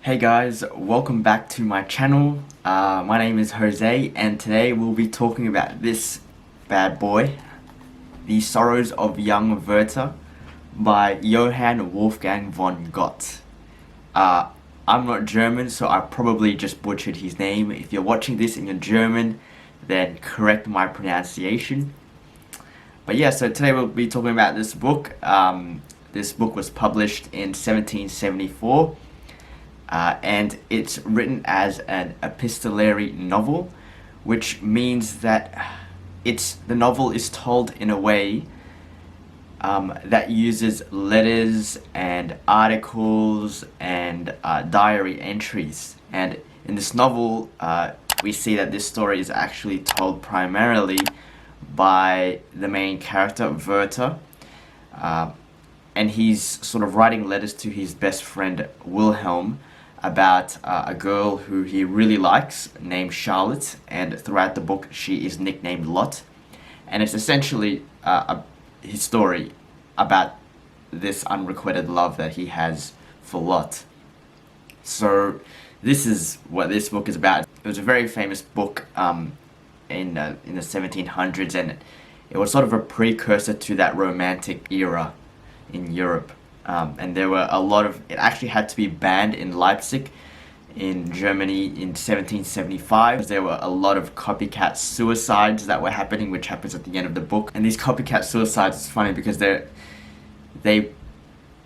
Hey guys, welcome back to my channel. My name is Jose and today we'll be talking about this bad boy, The Sorrows of Young Werther by Johann Wolfgang von Goethe. I'm not German, so I probably just butchered his name. If you're watching this and you're German, then correct my pronunciation. But yeah, so today we'll be talking about this book. This book was published in 1774. And it's written as an epistolary novel, which means that the novel is told in a way that uses letters and articles and diary entries. And in this novel, we see that this story is actually told primarily by the main character, Werther. And he's sort of writing letters to his best friend, Wilhelm, about a girl who he really likes named Charlotte, and throughout the book she is nicknamed Lot. And it's essentially his story about this unrequited love that he has for Lot. So this is what this book is about. It was a very famous book in the 1700s, and it was sort of a precursor to that romantic era in Europe. And there were a lot of, it actually had to be banned in Leipzig in Germany in 1775. There were a lot of copycat suicides that were happening, which happens at the end of the book. And these copycat suicides is funny because they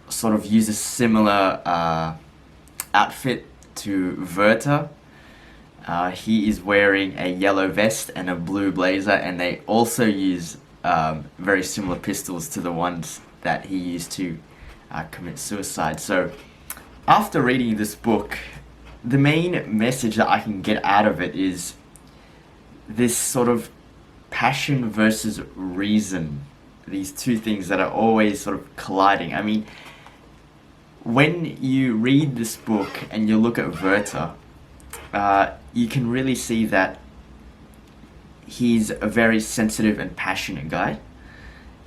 sort of use a similar outfit to Werther. He is wearing a yellow vest and a blue blazer, and they also use very similar pistols to the ones that he used to commit suicide. So after reading this book, the main message that I can get out of it is this sort of passion versus reason, these two things that are always sort of colliding. I mean, when you read this book and you look at Werther, you can really see that he's a very sensitive and passionate guy,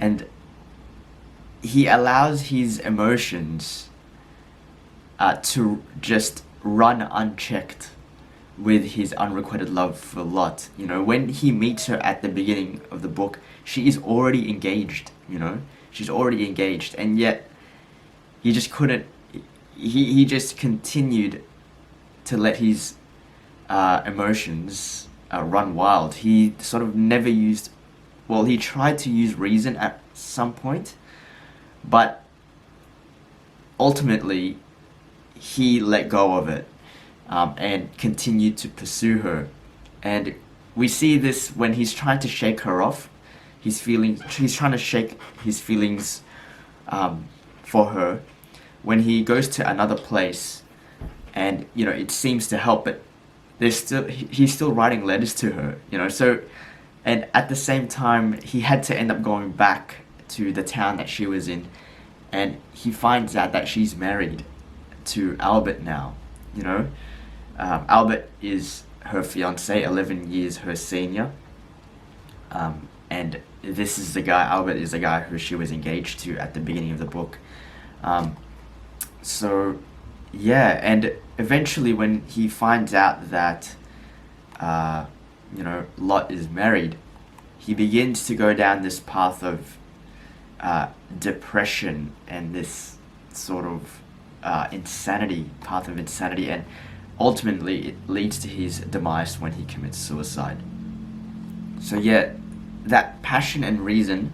and he allows his emotions to just run unchecked with his unrequited love for Lot. You know, when he meets her at the beginning of the book, she is already engaged, you know? She's already engaged, and yet he just couldn't, he just continued to let his emotions run wild. He sort of never used, well, he tried to use reason at some point, but ultimately he let go of it and continued to pursue her. And we see this when he's trying to shake her off his feelings. He's trying to shake his feelings for her when he goes to another place, and you know, it seems to help, but he's still writing letters to her, you know. So, and at the same time he had to end up going back to the town that she was in, and he finds out that she's married to Albert now, you know. Albert is her fiance, 11 years her senior, and this is the guy, Albert is the guy who she was engaged to at the beginning of the book. So yeah, and eventually when he finds out that you know, Lot is married, he begins to go down this path of depression and this sort of path of insanity, and ultimately it leads to his demise when he commits suicide. So yeah, that passion and reason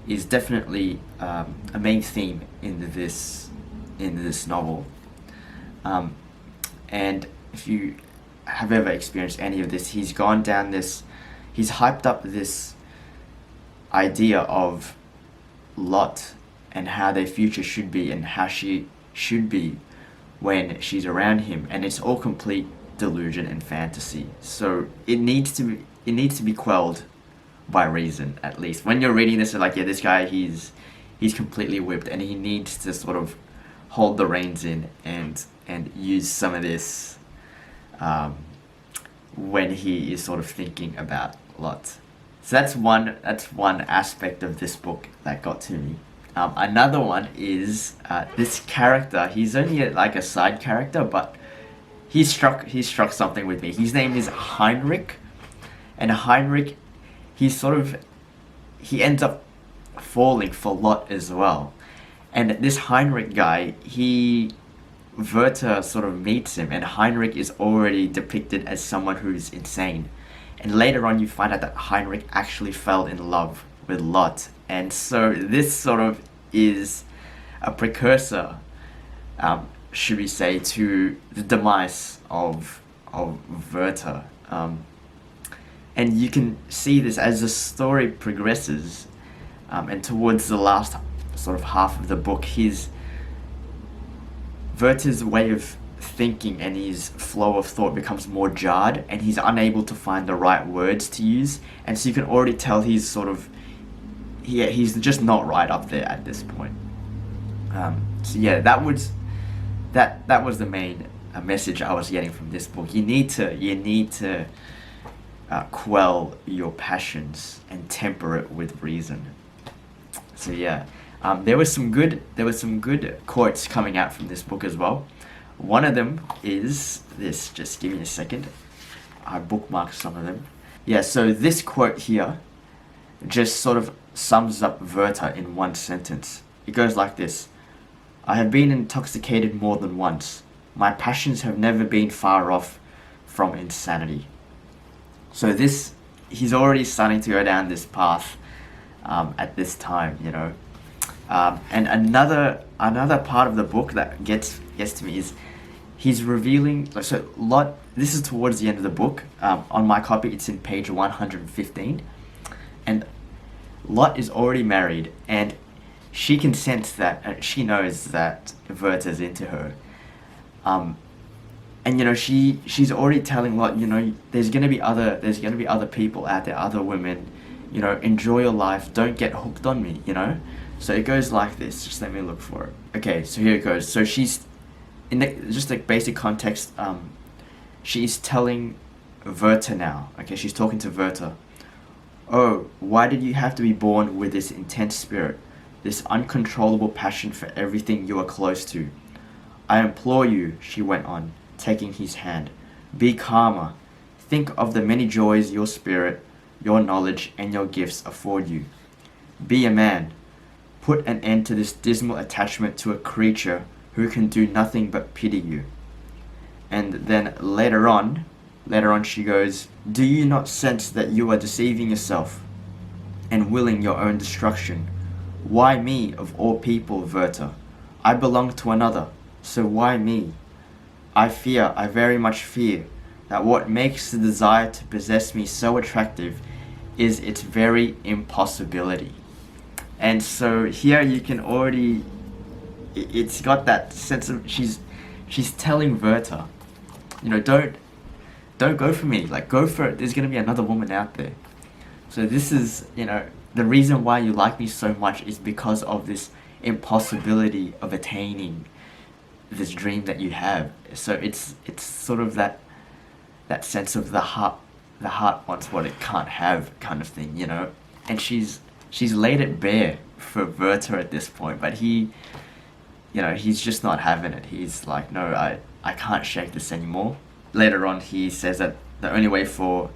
is definitely a main theme in this novel. And if you have ever experienced any of this, he's hyped up this idea of Lot and how their future should be and how she should be when she's around him, and it's all complete delusion and fantasy. So it needs to be quelled by reason. At least when you're reading this, you're like, yeah, this guy, he's completely whipped, and he needs to sort of hold the reins in and use some of this when he is sort of thinking about Lot. So that's one aspect of this book that got to me. Another one is this character. He's only like a side character, but he struck something with me. His name is Heinrich, and Heinrich, he ends up falling for Lot as well. And this Heinrich guy, Werther sort of meets him, and Heinrich is already depicted as someone who's insane. And later on, you find out that Heinrich actually fell in love with Lot. And so this sort of is a precursor, should we say, to the demise of Werther. And you can see this as the story progresses, and towards the last sort of half of the book, Werther's way of thinking and his flow of thought becomes more jarred, and he's unable to find the right words to use. And so you can already tell he's just not right up there at this point. So yeah, that was the main message I was getting from this book. You need to quell your passions and temper it with reason. So yeah, there was some good quotes coming out from this book as well. One of them is this. Just give me a second. I bookmarked some of them. Yeah, so this quote here just sort of sums up Werther in one sentence. It goes like this: I have been intoxicated more than once. My passions have never been far off from insanity. So he's already starting to go down this path at this time, you know. And another part of the book that gets to me is he's revealing. So Lot. This is towards the end of the book. On my copy, it's in page 115, and Lot is already married, and she can sense that, she knows that Werther's into her. And you know, she's already telling Lot, you know, there's gonna be other people out there, other women. You know, enjoy your life. Don't get hooked on me. You know. So it goes like this. Just let me look for it. Okay, so here it goes. So she's just like basic context. She's telling Werther now. Okay, she's talking to Werther. Oh, why did you have to be born with this intense spirit, this uncontrollable passion for everything you are close to? I implore you, she went on, taking his hand. Be calmer. Think of the many joys your spirit, your knowledge, and your gifts afford you. Be a man. Put an end to this dismal attachment to a creature who can do nothing but pity you. And then later on she goes, do you not sense that you are deceiving yourself and willing your own destruction? Why me, of all people, Werther? I belong to another, so why me? I very much fear, that what makes the desire to possess me so attractive is its very impossibility. And so here you can already, it's got that sense of, she's telling Werther, you know, don't go for me, like go for it, there's going to be another woman out there. So this is, you know, the reason why you like me so much is because of this impossibility of attaining this dream that you have. So it's sort of that sense of the heart wants what it can't have kind of thing, you know. And she's laid it bare for Werther at this point, but he's just not having it. He's like, no, I can't shake this anymore. Later on, he says that the only way for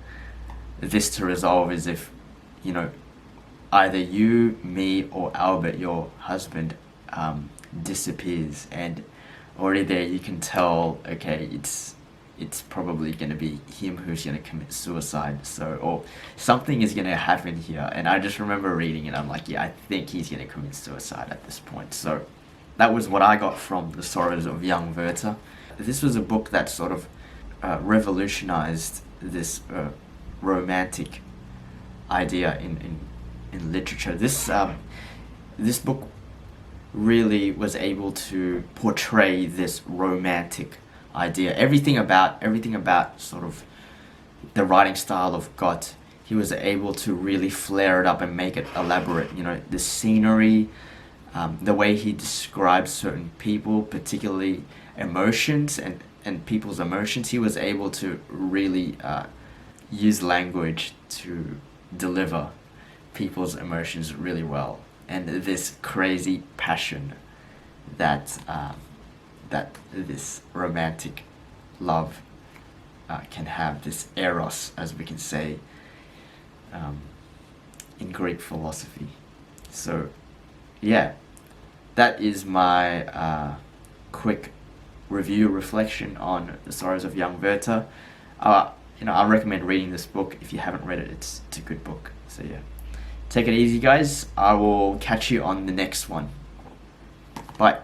this to resolve is if, you know, either you, me, or Albert, your husband, disappears. And already there you can tell, okay, it's probably going to be him who's going to commit suicide. So, or something is going to happen here. And I just remember reading it. I'm like, yeah, I think he's going to commit suicide at this point. So that was what I got from The Sorrows of Young Werther. This was a book that sort of revolutionized this romantic idea in literature. This book really was able to portray this romantic idea. Everything about sort of the writing style of Goethe, he was able to really flare it up and make it elaborate. You know, the scenery, the way he describes certain people, particularly emotions and people's emotions, he was able to really use language to deliver people's emotions really well. And this crazy passion that this romantic love can have this eros, as we can say in Greek philosophy. So yeah, that is my quick review reflection on the Sorrows of Young Werther. I recommend reading this book. If you haven't read it, it's a good book. So yeah, take it easy, guys. I will catch you on the next one. Bye.